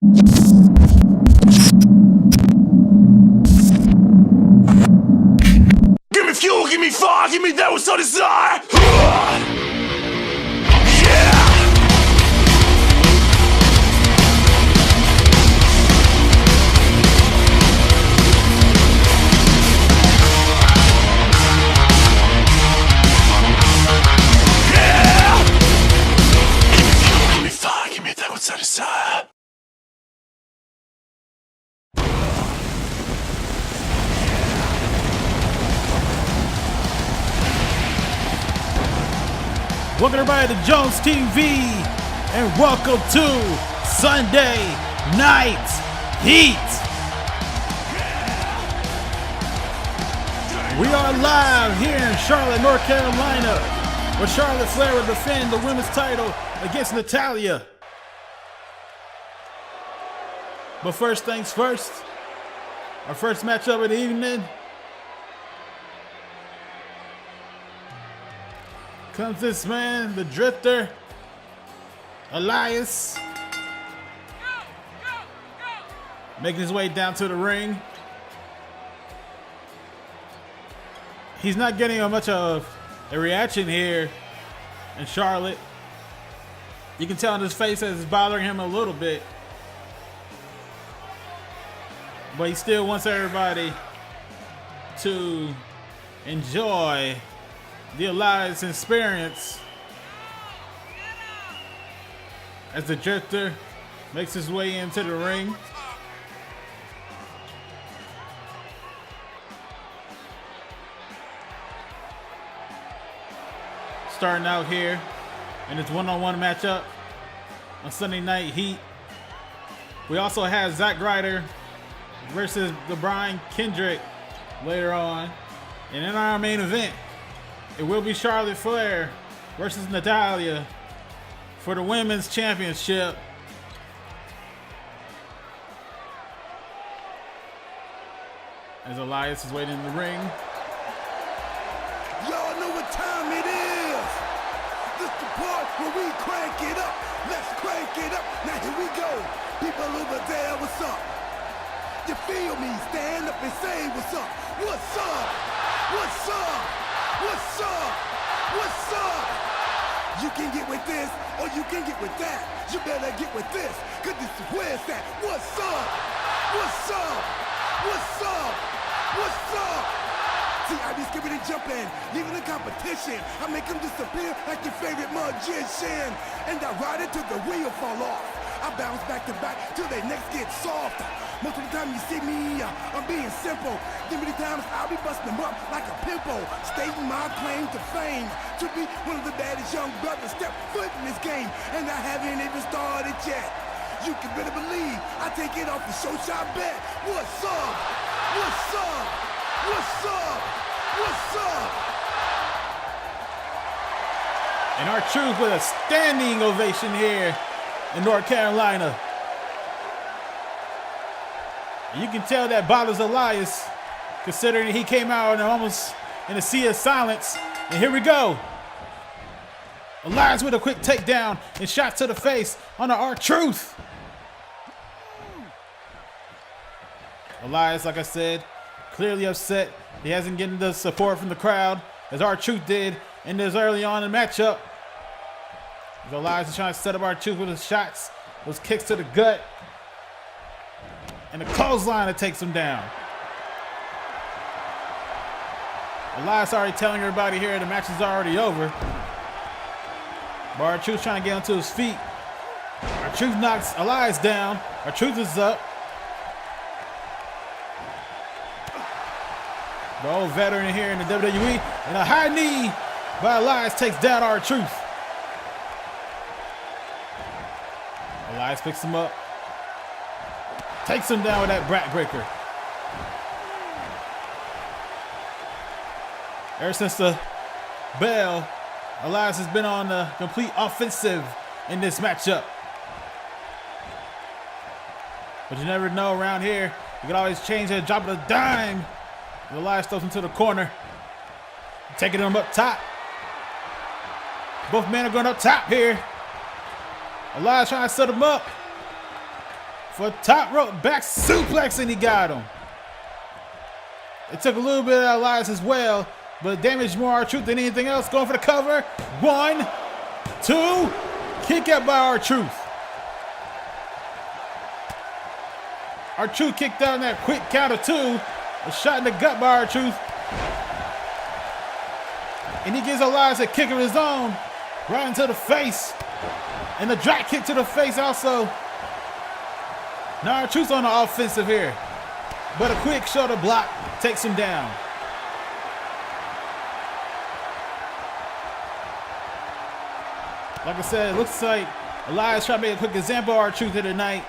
Give me fuel, give me fire, give me that what's on the side. Welcome everybody to JonesTV, and welcome to Sunday Night Heat. We are live here in Charlotte, North Carolina, where Charlotte Flair will defend the women's title against Natalya. But first things first, our first matchup of the evening comes this man, the Drifter, Elias, making his way down to the ring. He's not getting much of a reaction here in Charlotte. You can tell on his face that it's bothering him a little bit, but he still wants everybody to enjoy the Elias experience as the Drifter makes his way into the ring. Starting out here in this one-on-one matchup on Sunday Night Heat. We also have Zack Ryder versus Kendrick later on. And in our main event, it will be Charlotte Flair versus Natalya for the women's championship. As Elias is waiting in the ring. Y'all know what time it is. This the part where we crank it up. Let's crank it up. Now here we go. People over there, what's up? You feel me? Stand up and say what's up. What's up? What's up? What's up? What's up? You can get with this or you can get with that. You better get with this, cause this is where it's at. What's up? What's up? What's up? What's up? See, I be skipping and jumping, leaving the competition. I make them disappear like your favorite magician. And I ride it till the wheel fall off. I bounce back to back till their necks get soft. Most of the time you see me, I'm being simple. Then many times I'll be busting them up like a pimple. Stating my claim to fame, to be one of the baddest young brothers step foot in this game. And I haven't even started yet. You can better believe I take it off the show shot bet. What's up? What's up? What's up? What's up? And our truth with a standing ovation here in North Carolina. And you can tell that bothers Elias, considering he came out and almost in a sea of silence. And here we go. Elias with a quick takedown and shot to the face on the R-Truth. Elias, like I said, clearly upset. He hasn't gotten the support from the crowd as R-Truth did in this early on in the matchup. As Elias is trying to set up R-Truth with his shots, those kicks to the gut, and a clothesline that takes him down. Elias already telling everybody here the match is already over. But R-Truth trying to get onto his feet. R-Truth knocks Elias down. R-Truth is up. The old veteran here in the WWE, and a high knee by Elias takes down R-Truth. Elias picks him up. Takes him down with that backbreaker. Ever since the bell, Elias has been on the complete offensive in this matchup. But you never know around here. You can always change it, drop it a dime. Elias throws him to the corner. Taking him up top. Both men are going up top here. Elias trying to set him up for top rope back suplex, and he got him. It took a little bit of Elias as well, but damaged more R-Truth than anything else. Going for the cover. 1, 2, kick out by R-Truth. R-Truth kicked out in that quick count of 2. A shot in the gut by R-Truth. And he gives Elias a kick of his own right into the face. And the drop kick to the face also. Now R-Truth's on the offensive here. But a quick shoulder block takes him down. Like I said, it looks like Elias trying to make a quick example of R-Truth here tonight.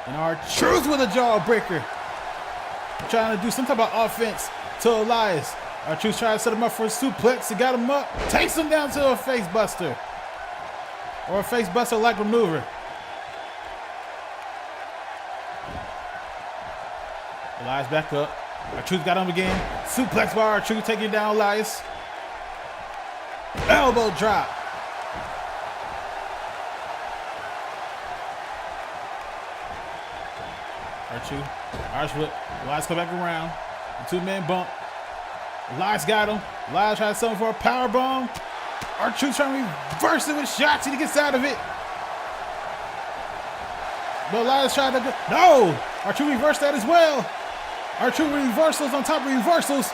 And R-Truth with a jawbreaker. Trying to do some type of offense to Elias. R-Truth trying to set him up for a suplex. He got him up. Takes him down to a face buster. Or a face buster like maneuver. Elias back up. R-Truth got him again. Suplex by R-Truth taking down Elias. Elbow drop. R-Truth. R-Truth. Elias come back around. The 2-man bump. Elias got him. Elias trying to sell him for a power bomb. R-Truth trying to reverse it with shots and he gets out of it. But Elias tried to go. No! R-Truth reversed that as well. R-Truth reversals on top of reversals.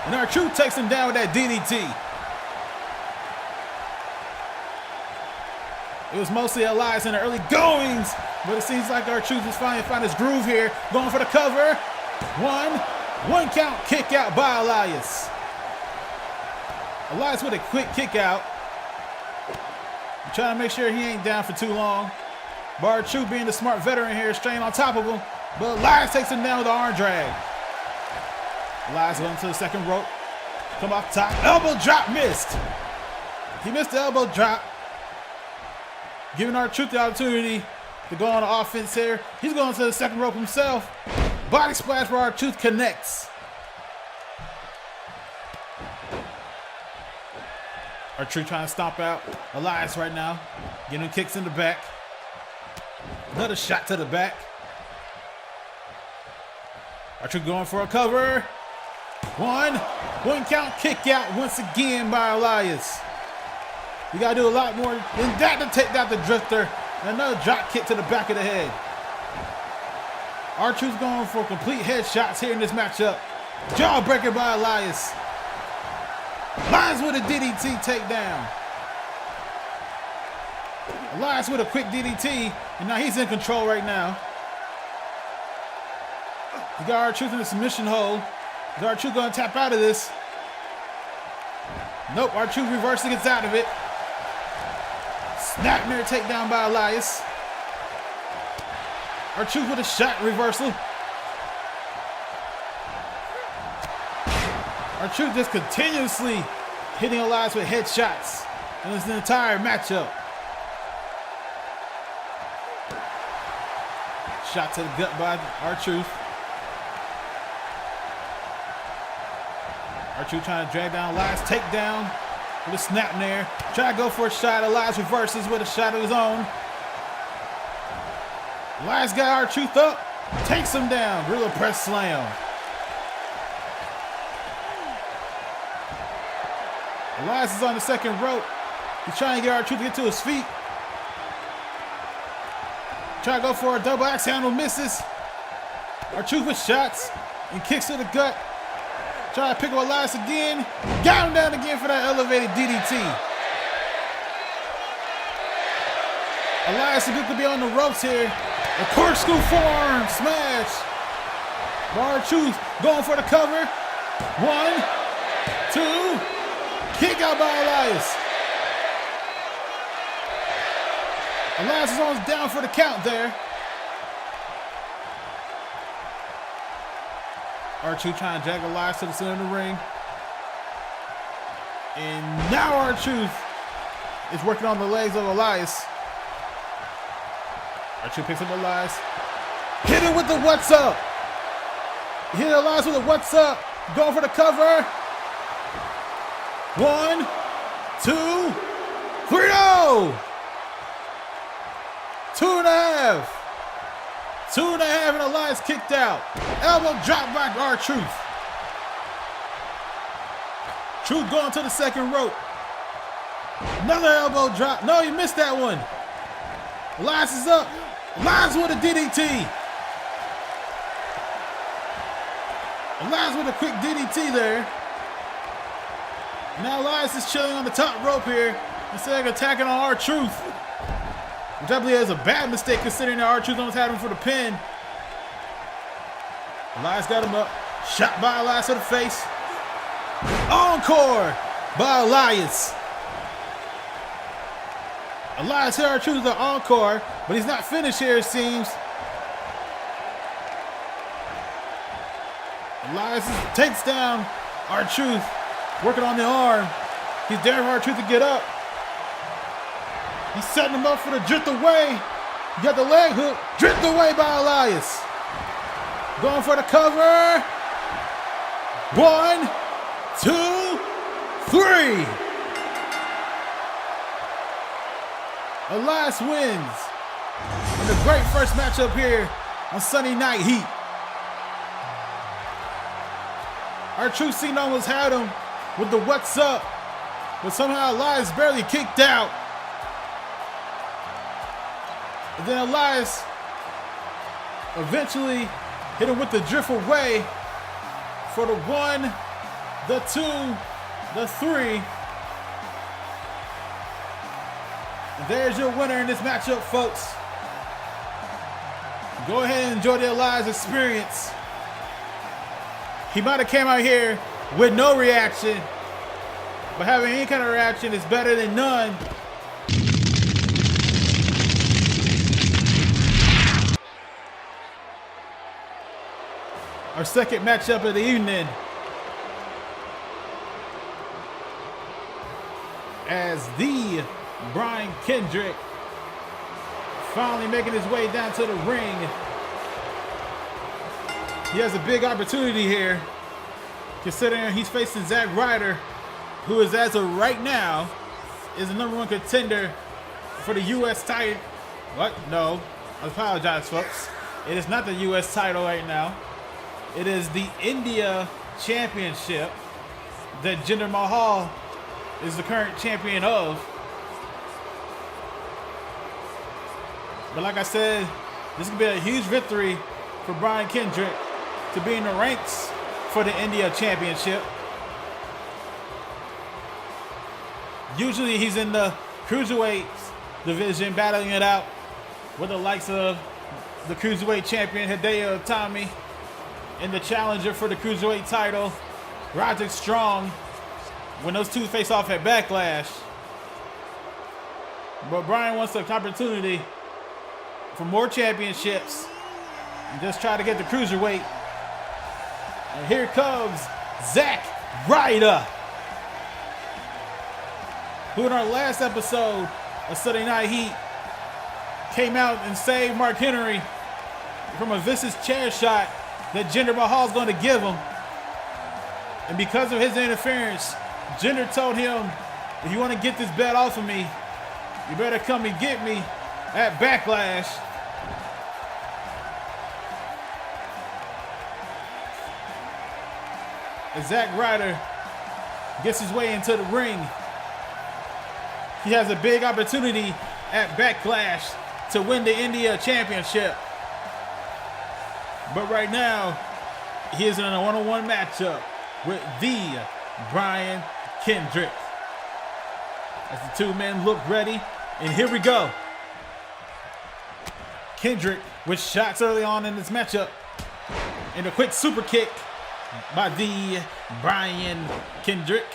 And R-Truth takes him down with that DDT. It was mostly Elias in the early goings, but it seems like R-Truth is finally found his groove here. Going for the cover. 1 count kick out by Elias. Elias with a quick kick out. Trying to make sure he ain't down for too long. R-Truth being the smart veteran here, staying on top of him. But Elias takes him down with the arm drag. Elias going to the second rope. Come off top. Elbow drop missed. He missed the elbow drop. Giving R-Truth the opportunity to go on the offense here. He's going to the second rope himself. Body splash where R-Truth connects. R-Truth trying to stomp out Elias right now. Getting kicks in the back. Another shot to the back. R-Truth going for a cover. 1 count kick out once again by Elias. You gotta do a lot more than that to take out the drifter. And another drop kick to the back of the head. R-Truth's going for complete headshots here in this matchup. Jawbreaker by Elias. Elias with a DDT takedown. Elias with a quick DDT, and now he's in control right now. You got R-Truth in the submission hold. Is R-Truth gonna tap out of this? Nope, R-Truth reversing gets out of it. Snapmare takedown by Elias. R-Truth with a shot reversal. R-Truth just continuously hitting Elias with headshots in this entire matchup. Shot to the gut by R-Truth. R-Truth trying to drag down Elias. Takedown with a snap there. Try to go for a shot. Elias reverses with a shot of his own. Elias got R-Truth up. Takes him down. Gorilla press slam. Elias is on the second rope. He's trying to get R-Truth to get to his feet. Try to go for a double axe handle, misses. R-Truth with shots and kicks to the gut. Try to pick up Elias again. Got him down again for that elevated DDT. Elias could be on the ropes here. A corkscrew forearm smash. R-Truth going for the cover. 1, 2. Kick out by Elias. Elias is almost down for the count there. R-Truth trying to drag Elias to the center of the ring. And now R-Truth is working on the legs of Elias. R-Truth picks up Elias. Hit him with the what's up. Hit Elias with a what's up. Going for the cover. 1, 2, 3, oh! 2.5. 2.5 and Elias kicked out. Elbow drop by R-Truth. Truth going to the second rope. Another elbow drop. No, he missed that one. Elias is up. Elias with a DDT. Elias with a quick DDT there. Now Elias is chilling on the top rope here instead of attacking on R-Truth, which I believe is a bad mistake considering that R-Truth almost had him for the pin. Elias got him up. Shot by Elias to the face. Encore by Elias. Elias hit R-Truth with the encore, but he's not finished here, it seems. Elias takes down R-Truth, working on the arm. He's daring R-Truth to get up. He's setting him up for the drift away. You got the leg hook. Drift away by Elias. Going for the cover. 1, 2, 3. Elias wins. And a great first matchup here on Sunday Night Heat. R-Truth seen almost had him with the what's up, but somehow Elias barely kicked out. And then Elias eventually hit him with the drift away for the 1, the 2, the 3. And there's your winner in this matchup, folks. Go ahead and enjoy the Elias experience. He might have came out here with no reaction, but having any kind of reaction is better than none. Our second matchup of the evening, as the Brian Kendrick finally making his way down to the ring. He has a big opportunity here, considering he's facing Zack Ryder, who is, as of right now, is the #1 contender for the U.S. title. What? No. I apologize, folks. It is not the U.S. title right now. It is the India Championship that Jinder Mahal is the current champion of. But like I said, this could be a huge victory for Brian Kendrick to be in the ranks for the India Championship. Usually he's in the Cruiserweight division battling it out with the likes of the Cruiserweight champion Hideo Itami and the challenger for the Cruiserweight title, Roderick Strong, when those two face off at Backlash. But Brian wants an opportunity for more championships and just try to get the Cruiserweight. And here comes Zack Ryder, who in our last episode of Sunday Night Heat came out and saved Mark Henry from a vicious chair shot that Jinder Mahal's going to give him. And because of his interference, Jinder told him, if you want to get this bet off of me, you better come and get me at Backlash. As Zack Ryder gets his way into the ring, he has a big opportunity at Backlash to win the India Championship. But right now, he is in a one-on-one matchup with the Brian Kendrick. As the two men look ready, and here we go. Kendrick with shots early on in this matchup, and a quick super kick by the Brian Kendrick.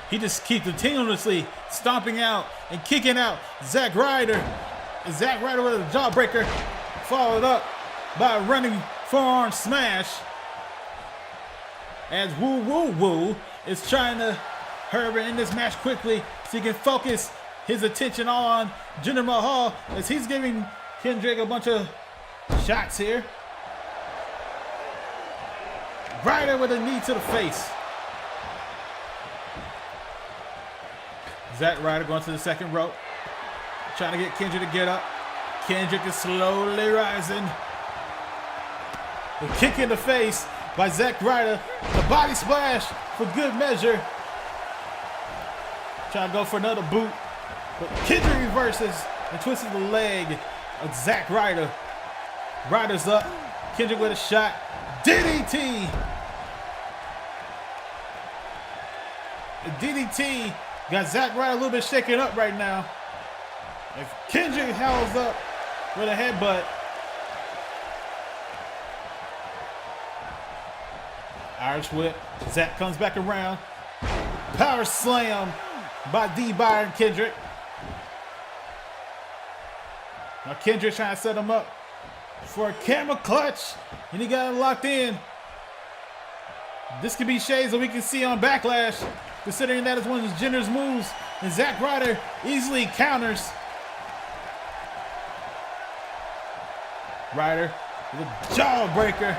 He just keeps continuously stomping out and kicking out Zack Ryder. And Zack Ryder with a jawbreaker, followed up by a running forearm smash. As Woo Woo Woo is trying to hurry in this match quickly so he can focus his attention on Jinder Mahal, as he's giving Kendrick a bunch of shots here. Ryder with a knee to the face. Zack Ryder going to the second rope, trying to get Kendrick to get up. Kendrick is slowly rising. The kick in the face by Zack Ryder. The body splash for good measure. Trying to go for another boot. But Kendrick reverses and twists the leg of Zack Ryder. Ryder's up. Kendrick with a shot. DDT. The DDT got Zack Ryder a little bit shaken up right now. If Kendrick howls up with a headbutt. Irish whip. Zack comes back around. Power slam by Byron Kendrick. Now Kendrick trying to set him up for a camera clutch, and he got it locked in. This could be shades that we can see on Backlash, considering that it's one of Jinder's moves, and Zack Ryder easily counters. Ryder with a jawbreaker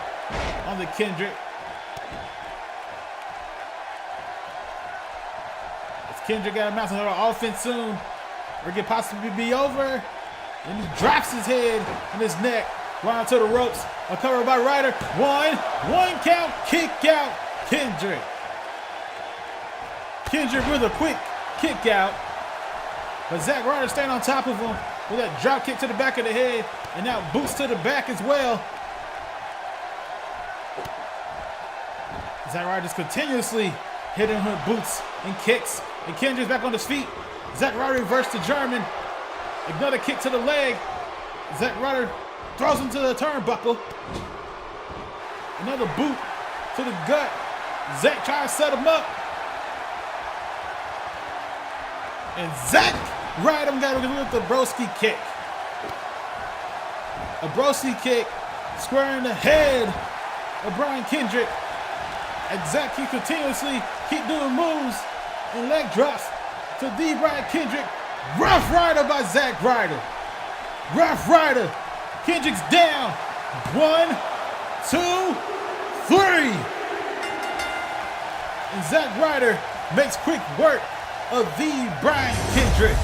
on the Kendrick. As Kendrick got to mount another offense soon, or it could possibly be over. And he drops his head and his neck. Going to the ropes. A cover by Ryder. One count. Kick out. Kendrick. Kendrick with a quick kick out. But Zack Ryder staying on top of him with that drop kick to the back of the head. And now boots to the back as well. Zack Ryder just continuously hitting him with boots and kicks. And Kendrick's back on his feet. Zack Ryder reversed the German. Another kick to the leg. Zack Ryder throws him to the turnbuckle. Another boot to the gut. Zack tries to set him up. And Zack Ryder got him with the broski kick. A broski kick square in the head of Brian Kendrick. And Zack can continuously keep doing moves and leg drops to Brian Kendrick. Rough Rider by Zack Ryder. Rough Rider. Kendrick's down. 1, 2, 3. And Zack Ryder makes quick work of Brian Kendrick.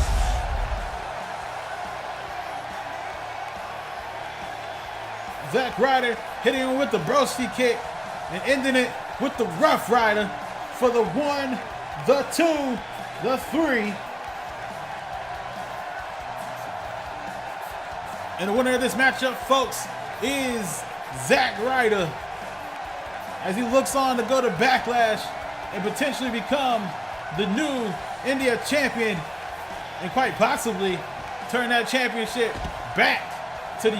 Zack Ryder hitting him with the broski kick and ending it with the Rough Rider for the 1, the 2, the 3. And the winner of this matchup, folks, is Zack Ryder, as he looks on to go to Backlash and potentially become the new India champion, and quite possibly turn that championship back to the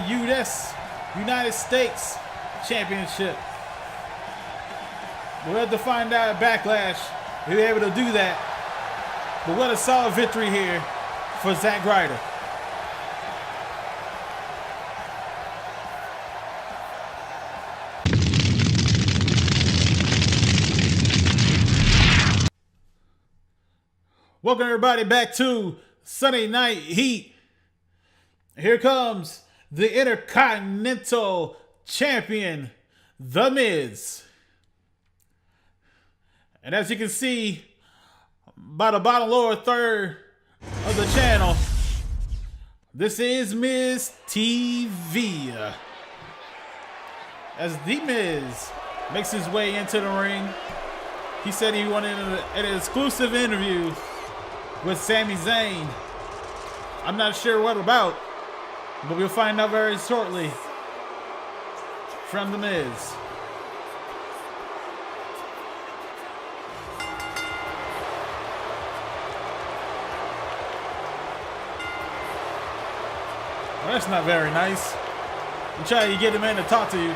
United States Championship. We'll have to find out at Backlash if we're able to do that. But what a solid victory here for Zack Ryder. Welcome everybody back to Sunday Night Heat. Here comes the Intercontinental Champion, The Miz. And as you can see by the bottom lower third of the channel, this is Miz TV. As The Miz makes his way into the ring, he said he wanted an exclusive interview with Sami Zayn. I'm not sure what about, but we'll find out very shortly from The Miz. Well, that's not very nice. You try to get a man to talk to you.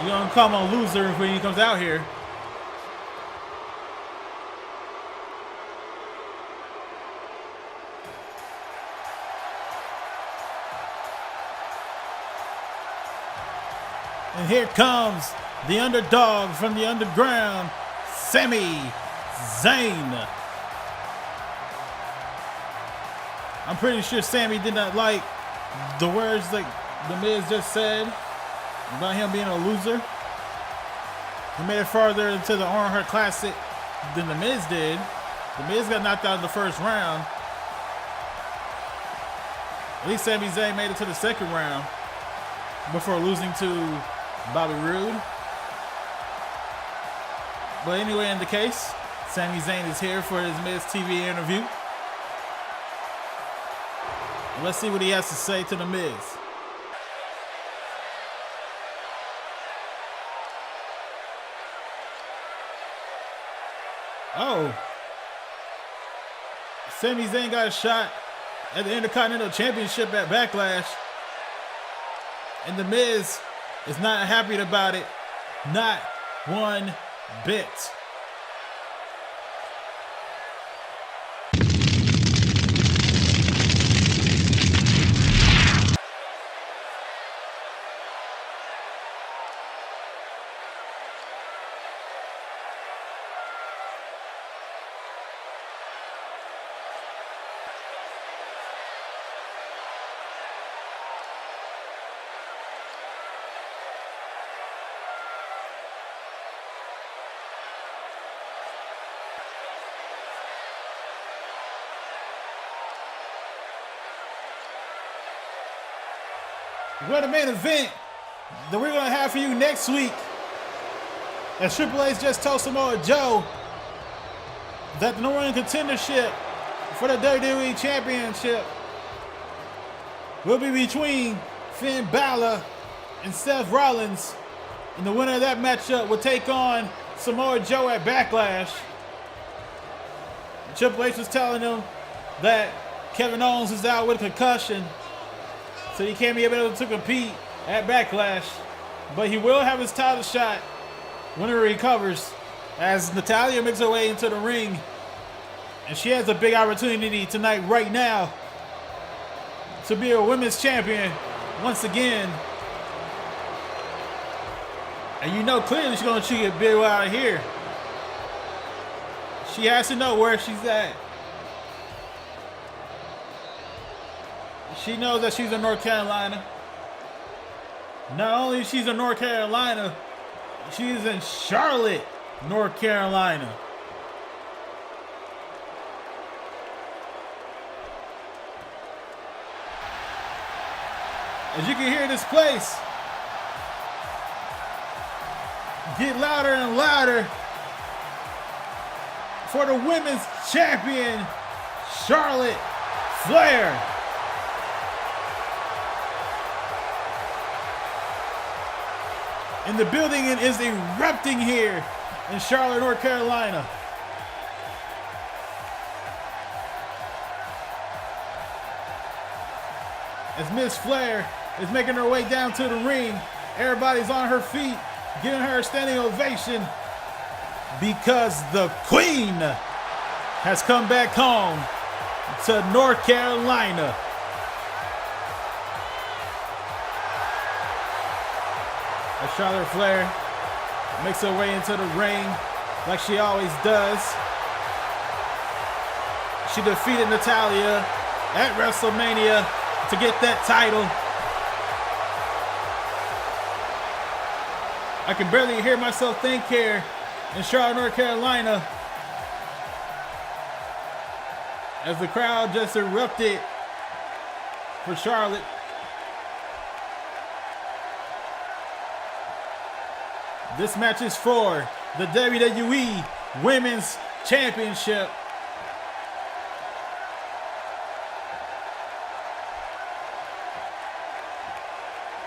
You're gonna call him a loser when he comes out here. And here comes the underdog from the underground, Sami Zayn. I'm pretty sure Sami did not like the words that The Miz just said about him being a loser. He made it farther into the Owen Hart Classic than The Miz did. The Miz got knocked out in the first round. At least Sami Zayn made it to the second round before losing to Bobby Roode. But anyway, in the case, Sami Zayn is here for his Miz TV interview. Let's see what he has to say to the Miz. Oh. Sami Zayn got a shot at the Intercontinental Championship at Backlash. And the Miz is not happy about it. Not one bit. What a main event that we're going to have for you next week. As Triple H just told Samoa Joe that the #1 contendership for the WWE Championship will be between Finn Balor and Seth Rollins. And the winner of that matchup will take on Samoa Joe at Backlash. And Triple H was telling them that Kevin Owens is out with a concussion, so he can't be able to compete at Backlash. But he will have his title shot when he recovers, as Natalya makes her way into the ring. And she has a big opportunity tonight, right now, to be a women's champion once again. And you know clearly she's going to treat it big out of here. She has to know where she's at. She knows that she's in North Carolina. Not only she's in North Carolina, she's in Charlotte, North Carolina. As you can hear this place get louder and louder for the women's champion, Charlotte Flair. And the building is erupting here in Charlotte, North Carolina. As Miss Flair is making her way down to the ring, everybody's on her feet, giving her a standing ovation, because the Queen has come back home to North Carolina. As Charlotte Flair makes her way into the ring like she always does. She defeated Natalya at WrestleMania to get that title. I can barely hear myself think here in Charlotte, North Carolina, as the crowd just erupted for Charlotte. This match is for the WWE Women's Championship.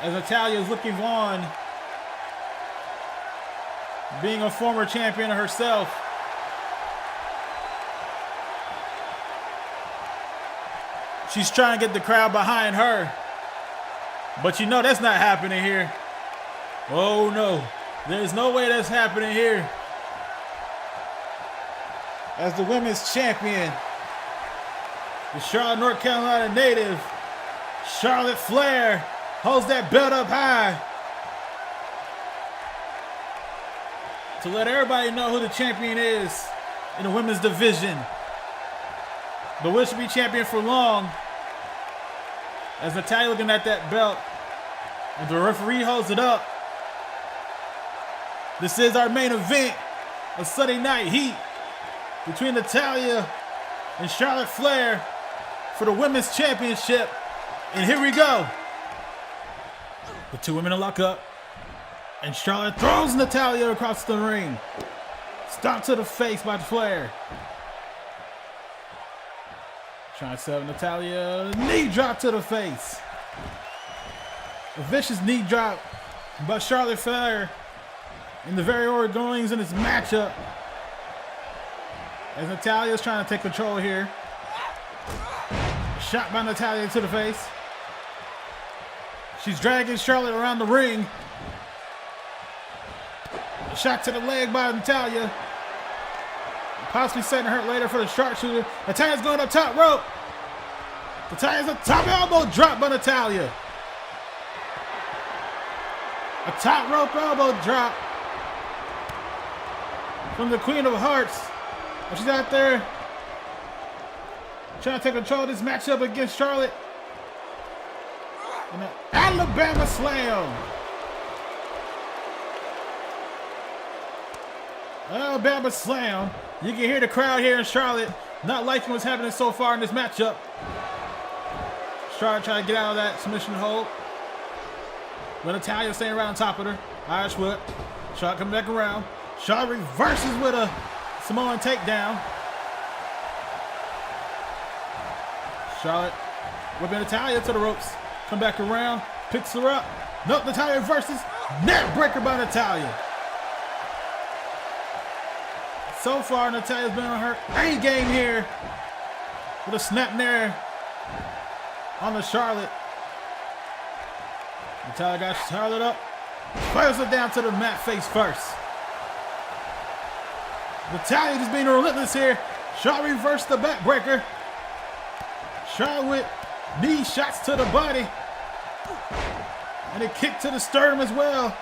As Natalya is looking on, being a former champion herself. She's trying to get the crowd behind her. But you know that's not happening here. Oh no. There's no way that's happening here. As the women's champion, the Charlotte, North Carolina native, Charlotte Flair, holds that belt up high to let everybody know who the champion is in the women's division. But will she be champion for long? As Natalya looking at that belt, and the referee holds it up. This is our main event of Sunday Night Heat between Natalya and Charlotte Flair for the Women's Championship And here we go. The two women lock up. And Charlotte throws Natalya across the ring. Stomp to the face by Flair. Trying to set up Natalya. Knee drop to the face. A vicious knee drop by Charlotte Flair in the very early goings in this matchup. As Natalya's trying to take control here. Shot by Natalya to the face. She's dragging Charlotte around the ring. A shot to the leg by Natalya. Possibly setting her later for the sharpshooter. Natalya's going up top rope. Natalya's a top elbow drop by Natalya. A top rope elbow drop from the Queen of Hearts. And she's out there trying to take control of this matchup against Charlotte. And an Alabama slam. Alabama slam. You can hear the crowd here in Charlotte not liking what's happening so far in this matchup. Charlotte trying to get out of that submission hold. But Natalya staying right on top of her. Irish whip. Charlotte coming back around. Charlotte reverses with a Samoan takedown. Charlotte whipping Natalya to the ropes. Come back around. Picks her up. Nope, Natalya reverses. Neck breaker by Natalya. So far, Natalya's been on her A game here. With a snap there on the Charlotte. Natalya got Charlotte up. Fires her down to the mat face first. Natalya just being relentless here. Charlotte reversed the backbreaker. Charlotte with knee shots to the body. And a kick to the sternum as well.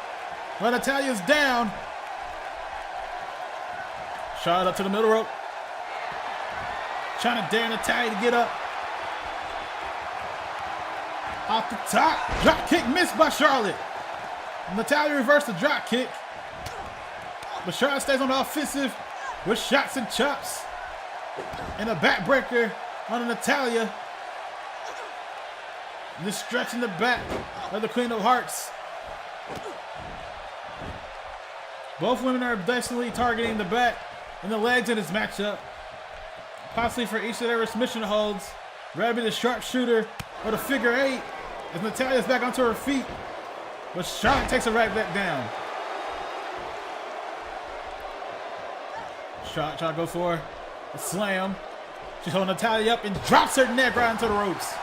But Natalya's down. Charlotte up to the middle rope. Trying to dare Natalya to get up. Off the top. Drop kick missed by Charlotte. Natalya reversed the drop kick. But Charlotte stays on the offensive with shots and chops. And a backbreaker on Natalya. Just stretching the back of the Queen of Hearts. Both women are definitely targeting the back and the legs in this matchup. Possibly for each of their submission holds. Rather be the sharpshooter or the figure eight. As Natalya's back onto her feet. But Charlotte takes her right back down. Charlotte trying to go for a slam. She's holding Natalya up and drops her neck right into the ropes.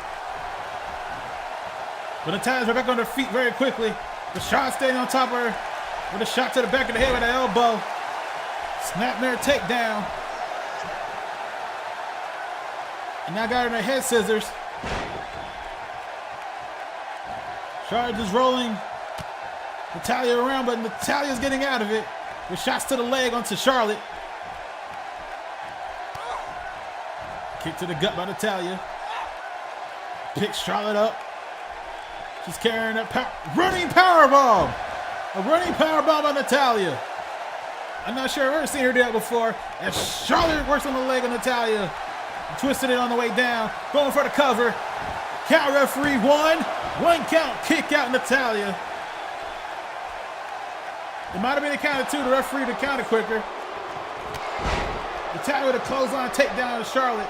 But Natalya's right back on her feet very quickly. The Charlotte staying on top of her with a shot to the back of the head with an elbow. Snapmare takedown. And now got her in her head scissors. Charlotte just rolling Natalya around, but Natalya's getting out of it with shots to the leg onto Charlotte. Kick to the gut by Natalya. Picks Charlotte up. She's carrying a running powerbomb. A running powerbomb by Natalya. I'm not sure I've ever seen her do that before. And Charlotte works on the leg of Natalya. Twisted it on the way down. Going for the cover. Count referee one. One count. Kick out Natalya. It might have been a count of two. The referee to count it quicker. Natalya with a clothesline takedown to Charlotte.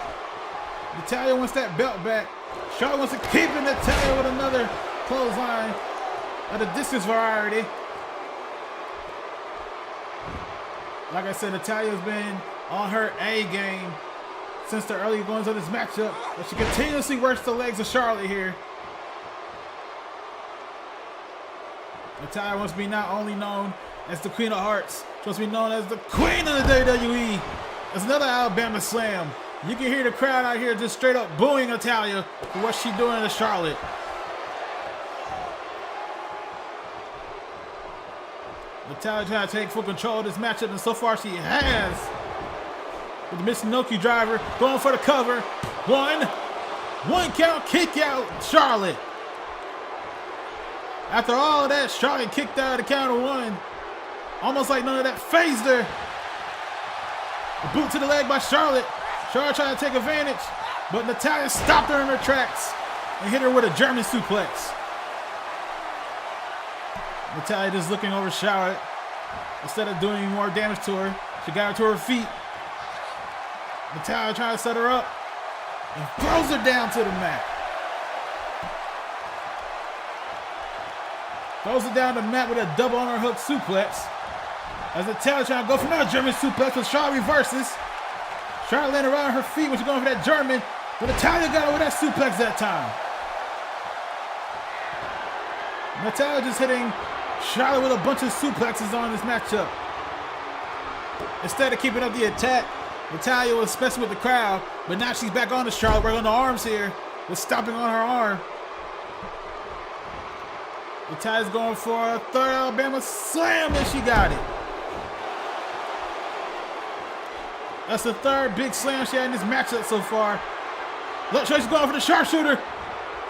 Natalya wants that belt back. Charlotte wants to keep it. Natalya with another clothesline of the distance variety. Like I said, Natalya's been on her A game since the early goings of this matchup. But she continuously works the legs of Charlotte here. Natalya wants to be not only known as the Queen of Hearts, she wants to be known as the Queen of the WWE. There's another Alabama slam. You can hear the crowd out here just straight up booing Natalya for what she's doing to Charlotte. Natalya trying to take full control of this matchup, and so far she has. With the Missinoki driver going for the cover. One count, kick out Charlotte. After all of that, Charlotte kicked out of the count of one. Almost like none of that phased her. A boot to the leg by Charlotte. Charlotte trying to take advantage, but Natalya stopped her in her tracks. and hit her with a German suplex. Natalya just looking over Charlotte. Instead of doing any more damage to her, she got her to her feet. Natalya trying to set her up and throws her down to the mat. Throws her down the mat with a double underhook suplex. As Natalya trying to go for another German suplex, but Charlotte reverses. Charlotte landing around her feet when she's going for that German, but Natalya got over that suplex that time. Natalya just hitting Charlotte with a bunch of suplexes on this matchup. Instead of keeping up the attack, Natalya was messing with the crowd, but now she's back on to Charlotte, right on the arms here, with stomping on her arm. Natalya's going for a third Alabama slam, and she got it. That's the third big slam she had in this matchup so far. Look, she's going for the sharpshooter.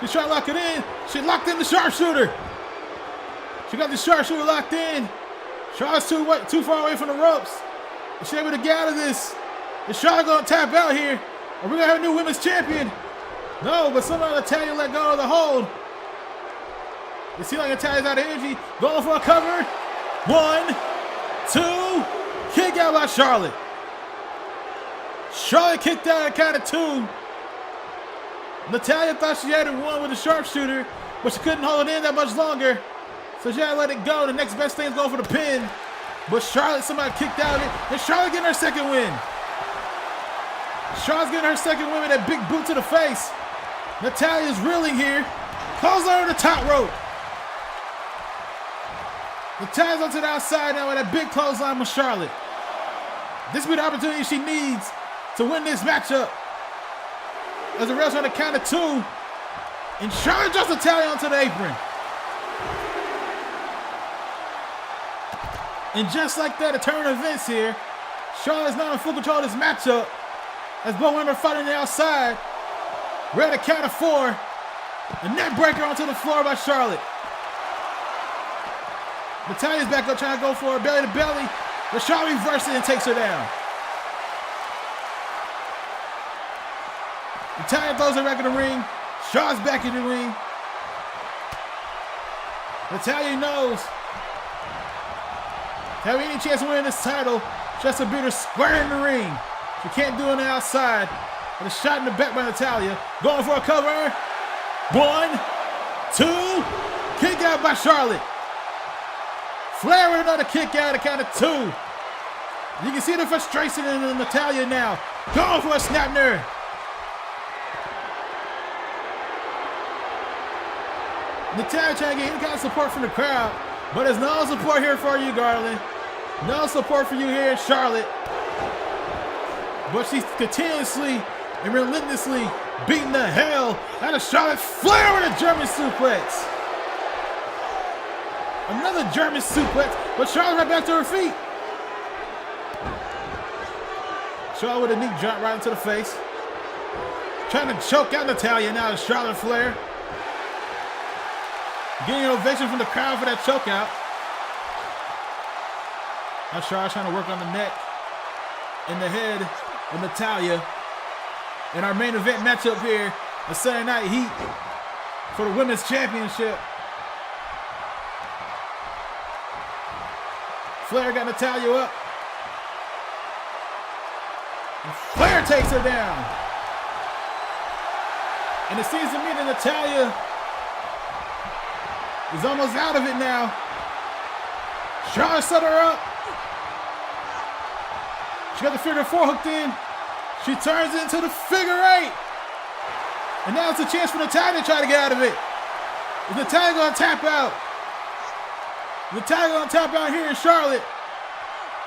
She's trying to lock it in. She locked in the sharpshooter. She got the sharpshooter locked in. Charlotte's too far away from the ropes. Is she able to get out of this? Is Charlotte going to tap out here? Are we going to have a new women's champion? No, but somehow Natalya let go of the hold. It seems like Natalya's out of energy. Going for a cover. 1, 2. Kick out by Charlotte. Charlotte kicked out at count of 2. Natalya thought she had it won with the sharpshooter, but she couldn't hold it in that much longer. So she had to let it go. The next best thing is going for the pin. But Charlotte somehow kicked out of it. And Charlotte getting her second win. Charlotte's getting her second win with that big boot to the face. Natalya's reeling here. Calls her on the top rope. Natalya's onto the outside now with that big clothesline with Charlotte. This will be the opportunity she needs to win this matchup. As the ref's on the count of 2. And Charlotte drops Natalya onto the apron. And just like that, a turn of events here. Charlotte's not in full control of this matchup. As both women are fighting the outside. We're at a count of 4. A neck breaker onto the floor by Charlotte. Natalya's back up trying to go for her belly to belly. But Charlotte reverses and takes her down. Natalya throws her back in the ring. Charlotte's back in the ring. Natalya knows having any chance of winning this title, she has to beat her square in the ring. She can't do it on the outside. But a shot in the back by Natalya. Going for a cover. 1, 2. Kick out by Charlotte. Flair with another kick out at count of 2. You can see the frustration in Natalya now. Going for a snap nerve. Natalya trying to get any kind of support from the crowd, but there's no support here for you, Garland. No support for you here in Charlotte. But she's continuously and relentlessly beating the hell out of Charlotte. Flair with a German suplex. Another German suplex, but Charlotte right back to her feet. Charlotte with a knee drop right into the face. Trying to choke out Natalya now to Charlotte Flair. Getting an ovation from the crowd for that choke out. Now Charlotte trying to work on the neck and the head of Natalya. In our main event matchup here, the Sunday Night Heat for the Women's Championship. Flair got Natalya up. And Flair takes her down. And it seems to me that Natalya is almost out of it now. Charlotte set her up. She got the figure 4 hooked in. She turns it into the figure 8. And now it's a chance for Natalya to try to get out of it. Is Natalya going to tap out? Natalya going to tap out here in Charlotte.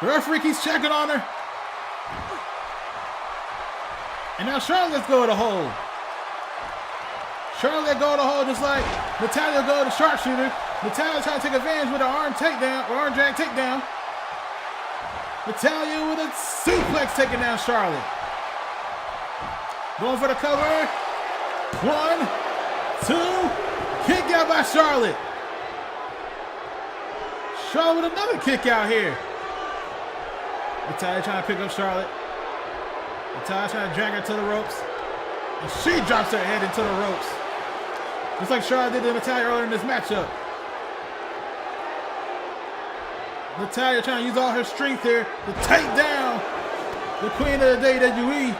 The referee keeps checking on her. And now Charlotte lets go of the hold. Charlotte let go of the hold just like Natalya go to the sharpshooter. Natalya trying to take advantage with an arm takedown or arm drag takedown. Natalya with a suplex taking down Charlotte. Going for the cover. 1, 2. Kick out by Charlotte. Charlotte with another kick out here. Natalya trying to pick up Charlotte. Natalya trying to drag her to the ropes. And she drops her head into the ropes. Just like Charlotte did to Natalya earlier in this matchup. Natalya trying to use all her strength here to take down the queen of the WWE.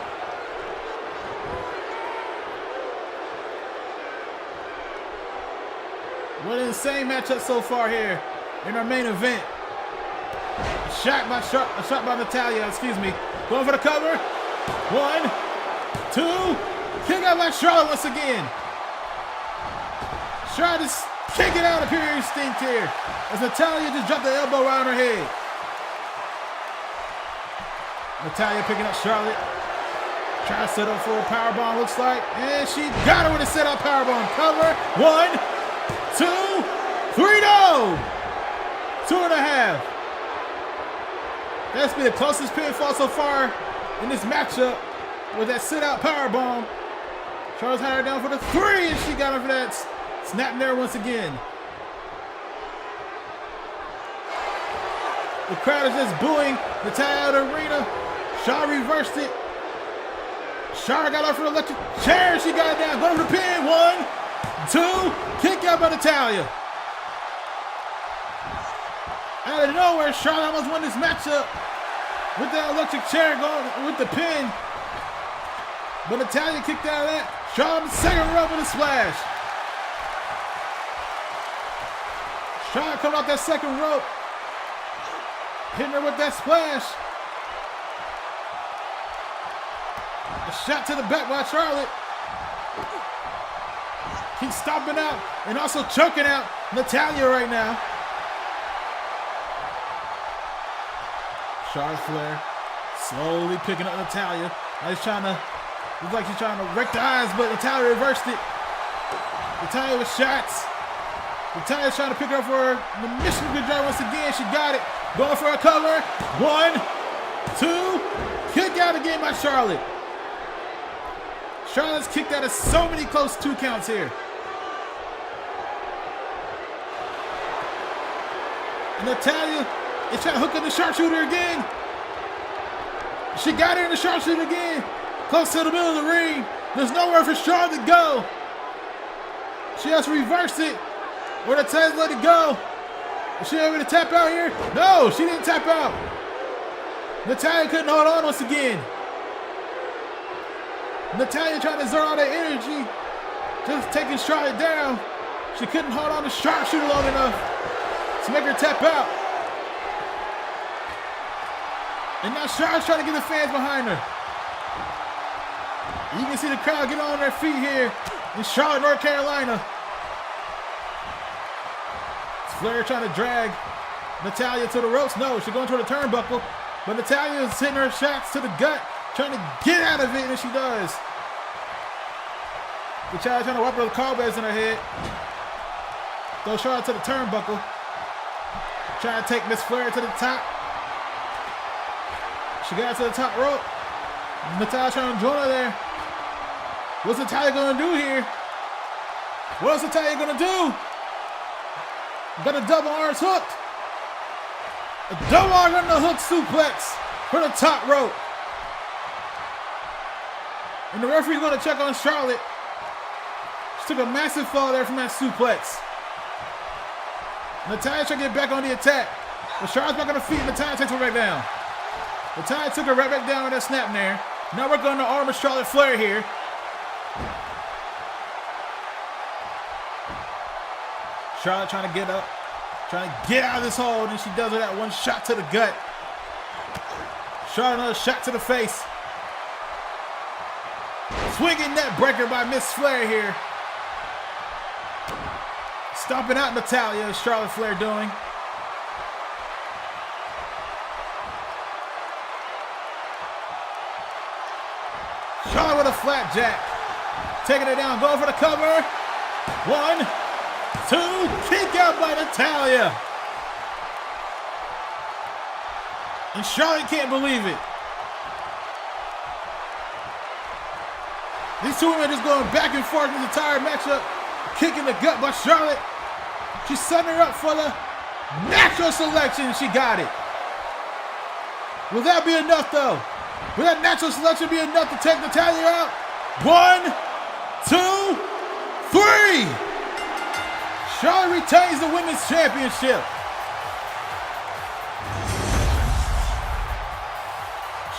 What an insane matchup so far here in our main event. A shot by Natalya, excuse me. Going for the cover. 1, 2. Kick out by Charlotte once again. Charlotte is kicking out a pure instinct here as Natalya just dropped the elbow around her head. Natalya picking up Charlotte. Trying to set up for a powerbomb, looks like. And she got her with a set up powerbomb. Cover. 1, 2, 3, no! 2.5. That's been the closest pinfall so far in this matchup with that sit-out powerbomb. Charles had her down for the 3, and she got her for that snap there once again. The crowd is just booing Natalya out of the arena. Shaw reversed it. Shaw got her for the electric chair. She got it down. Going for the pin. 1, 2. Kick out by Natalya. Out of nowhere, Charlotte almost won this matchup with that electric chair going with the pin. But Natalya kicked out of that. Charlotte second rope with a splash. Charlotte coming off that second rope. Hitting her with that splash. A shot to the back by Charlotte. Keeps stomping out and also choking out Natalya right now. Charlotte Flair slowly picking up Natalya. Looks like she's trying to wreck the eyes, but Natalya reversed it. Natalya with shots. Natalya's trying to pick her up for the Michigan drive once again. She got it. Going for a cover. 1, 2. Kick out again by Charlotte. Charlotte's kicked out of so many close 2 counts here. And Natalya is trying to hook up the sharpshooter again. She got her in the sharpshooter again. Close to the middle of the ring. There's nowhere for Charlotte to go. She has to reverse it. Or Natalya's let it go. Is she able to tap out here? No, she didn't tap out. Natalya couldn't hold on once again. Natalya trying to exert all that energy, just taking Charlotte down. She couldn't hold on to sharpshooter long enough to make her tap out. And now Charlotte's trying to get the fans behind her. You can see the crowd get on their feet here in Charlotte, North Carolina. Flair trying to drag Natalya to the ropes. No, she's going toward the turnbuckle. But Natalya is hitting her shots to the gut, trying to get out of it, and she does. Natalya trying to wipe her cobwebs in her head. Throw Charlotte to the turnbuckle. Trying to take Miss Flair to the top. She got to the top rope. Natalya trying to join her there. What's Natalya going to do here? What's Natalya going to do? Got a double arms hooked. A double arm on the hook suplex for the top rope. And the referee's going to check on Charlotte. She took a massive fall there from that suplex. Natalya trying to get back on the attack. But Charlotte's back on her feet and Natalya takes her right down. Natalya took her right back down with that snap there. Now we're going to arm of Charlotte Flair here. Charlotte trying to get up, trying to get out of this hold, and she does it that one shot to the gut. Charlotte another shot to the face. Swinging net breaker by Miss Flair here. Stomping out Natalya, is Charlotte Flair doing. Charlotte with a flapjack. Taking it down, going for the cover. 1, 2, kick out by Natalya. And Charlotte can't believe it. These two women are just going back and forth this entire matchup. Kicking the gut by Charlotte. She's setting her up for the natural selection. She got it. Will that be enough though? Will that natural selection be enough to take Natalya out? 1, 2, 3. Charlotte retains the Women's Championship.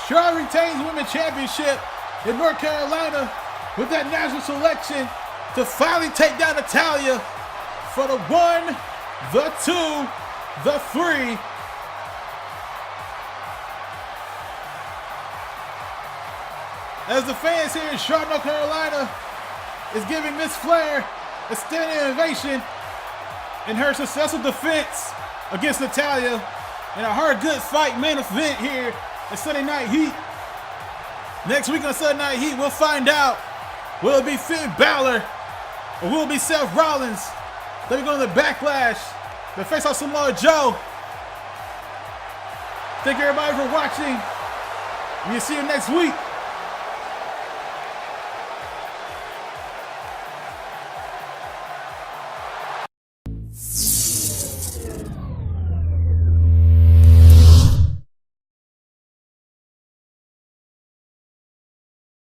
Charlotte retains the Women's Championship in North Carolina with that national selection to finally take down Natalya for the 1, the 2, the 3. As the fans here in Charlotte, North Carolina is giving Miss Flair a standing ovation in her successful defense against Natalya in a hard good fight main event here at Sunday Night Heat. Next week on Sunday Night Heat, we'll find out, will it be Finn Balor or will it be Seth Rollins? Then we're going to the Backlash to face off Samoa Joe. Thank you everybody for watching. We'll see you next week.